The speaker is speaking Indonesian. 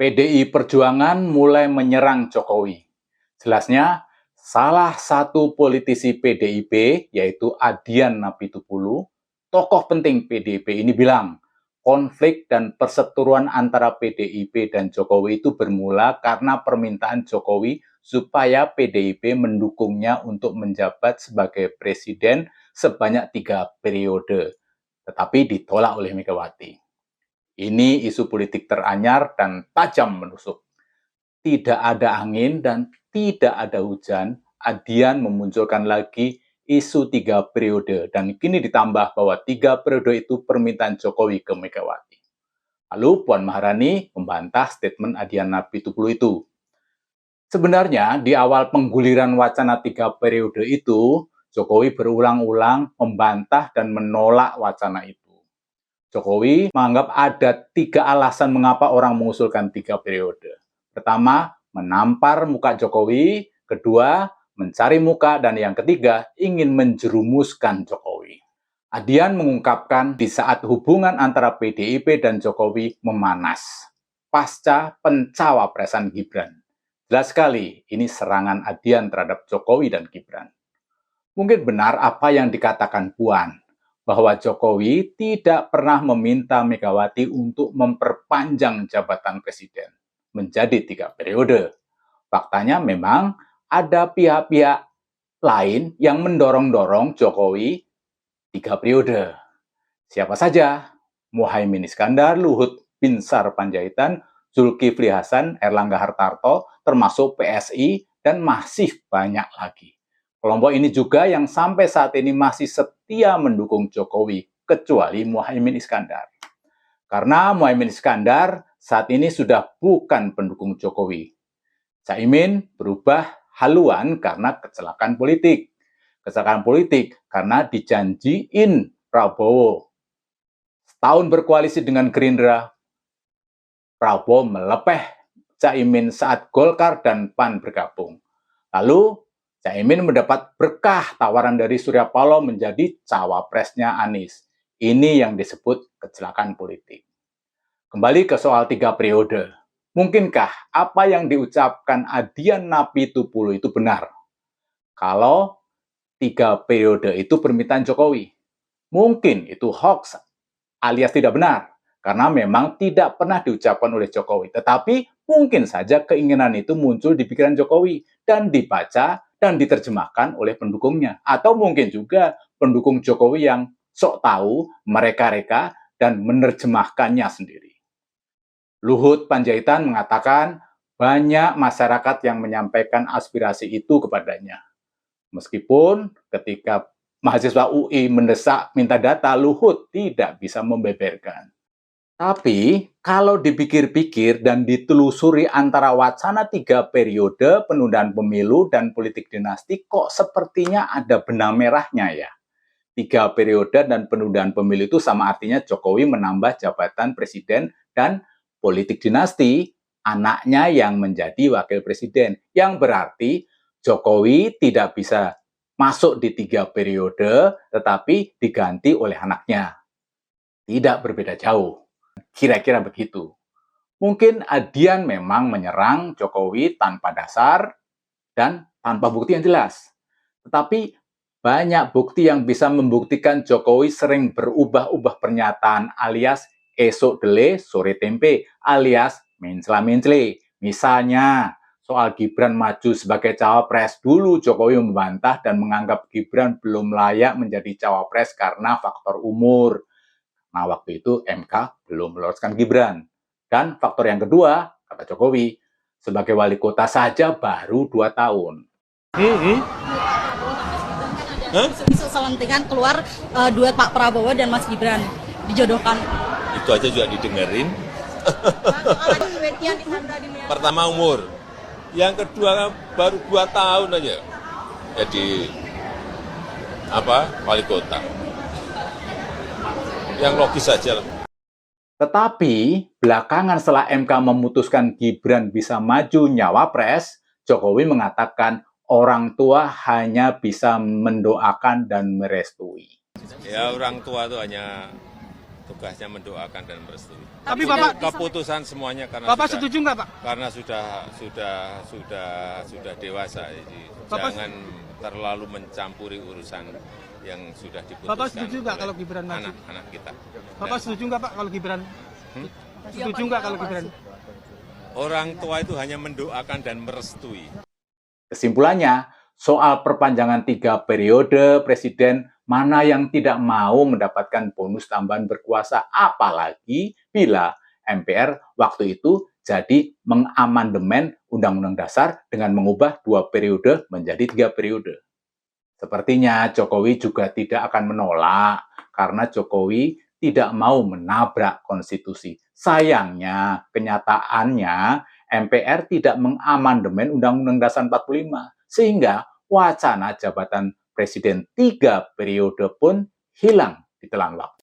PDI Perjuangan mulai menyerang Jokowi. Jelasnya, salah satu politisi PDIP, yaitu Adian Napitupulu, tokoh penting PDIP ini bilang, konflik dan perseteruan antara PDIP dan Jokowi itu bermula karena permintaan Jokowi supaya PDIP mendukungnya untuk menjabat sebagai presiden sebanyak 3 periode, tetapi ditolak oleh Megawati. Ini isu politik teranyar dan tajam menusuk. Tidak ada angin dan tidak ada hujan, Adian memunculkan lagi isu 3 periode dan kini ditambah bahwa 3 periode itu permintaan Jokowi ke Megawati. Lalu Puan Maharani membantah statement Adian Napitupulu itu. Sebenarnya di awal pengguliran wacana 3 periode itu, Jokowi berulang-ulang membantah dan menolak wacana itu. Jokowi menganggap ada 3 alasan mengapa orang mengusulkan 3 periode. Pertama, menampar muka Jokowi. Kedua, mencari muka. Dan yang ketiga, ingin menjerumuskan Jokowi. Adian mengungkapkan di saat hubungan antara PDIP dan Jokowi memanas pasca pencawapresan Gibran. Jelas sekali, ini serangan Adian terhadap Jokowi dan Gibran. Mungkin benar apa yang dikatakan Puan, bahwa Jokowi tidak pernah meminta Megawati untuk memperpanjang jabatan presiden menjadi 3 periode. Faktanya memang ada pihak-pihak lain yang mendorong-dorong Jokowi 3 periode. Siapa saja? Muhaimin Iskandar, Luhut Binsar Panjaitan, Zulkifli Hasan, Erlangga Hartarto, termasuk PSI, dan masih banyak lagi. Kelompok ini juga yang sampai saat ini masih setia mendukung Jokowi, kecuali Muhaimin Iskandar. Karena Muhaimin Iskandar saat ini sudah bukan pendukung Jokowi. Caimin berubah haluan karena kecelakaan politik. Kecelakaan politik karena dijanjiin Prabowo. Setahun berkoalisi dengan Gerindra, Prabowo melepeh Caimin saat Golkar dan PAN bergabung. Lalu Caimin mendapat berkah tawaran dari Surya Paloh menjadi cawapresnya Anies. Ini yang disebut kecelakaan politik. Kembali ke soal 3 periode. Mungkinkah apa yang diucapkan Adian Napitupulu itu benar? Kalau 3 periode itu permintaan Jokowi. Mungkin itu hoax alias tidak benar. Karena memang tidak pernah diucapkan oleh Jokowi. Tetapi mungkin saja keinginan itu muncul di pikiran Jokowi dan dibaca dan diterjemahkan oleh pendukungnya. Atau mungkin juga pendukung Jokowi yang sok tahu mereka-reka dan menerjemahkannya sendiri. Luhut Panjaitan mengatakan banyak masyarakat yang menyampaikan aspirasi itu kepadanya. Meskipun ketika mahasiswa UI mendesak minta data, Luhut tidak bisa membeberkan. Tapi, kalau dipikir-pikir dan ditelusuri antara wacana 3 periode, penundaan pemilu, dan politik dinasti, kok sepertinya ada benang merahnya ya. 3 periode dan penundaan pemilu itu sama artinya Jokowi menambah jabatan presiden dan politik dinasti, anaknya yang menjadi wakil presiden. Yang berarti Jokowi tidak bisa masuk di 3 periode, tetapi diganti oleh anaknya. Tidak berbeda jauh. Kira-kira begitu. Mungkin Adian memang menyerang Jokowi tanpa dasar dan tanpa bukti yang jelas. Tetapi banyak bukti yang bisa membuktikan Jokowi sering berubah-ubah pernyataan alias esok dele sore tempe alias mencela-mencele. Misalnya soal Gibran maju sebagai cawapres, dulu Jokowi membantah dan menganggap Gibran belum layak menjadi cawapres karena faktor umur. Nah, waktu itu MK belum meloloskan Gibran. Dan faktor yang kedua, kata Jokowi, sebagai wali kota saja baru 2 tahun. Isu selentingan keluar duet Pak Prabowo dan Mas Gibran dijodohkan. Itu aja juga didengerin. Pertama umur, yang kedua baru 2 tahun aja jadi wali kota. Yang logis saja. Tetapi belakangan setelah MK memutuskan Gibran bisa maju nyawapres, Jokowi mengatakan orang tua hanya bisa mendoakan dan merestui. Ya orang tua itu hanya tugasnya mendoakan dan merestui. Tapi Bapak Keputusan semuanya Bapak setuju nggak, Pak? karena sudah dewasa, jadi jangan terlalu mencampuri urusan yang sudah diputuskan. Bapak setuju nggak kalau Gibran maju? Anak-anak kita. Bapak setuju nggak, Pak, kalau Gibran? Setuju nggak kalau Gibran? Orang tua itu hanya mendoakan dan merestui. Kesimpulannya, soal perpanjangan 3 periode presiden, mana yang tidak mau mendapatkan bonus tambahan berkuasa, apalagi bila MPR waktu itu jadi mengamandemen Undang-Undang Dasar dengan mengubah 2 periode menjadi 3 periode. Sepertinya Jokowi juga tidak akan menolak, karena Jokowi tidak mau menabrak konstitusi. Sayangnya, kenyataannya MPR tidak mengamandemen Undang-Undang Dasar 45, sehingga wacana jabatan Presiden 3 periode pun hilang di telan waktu.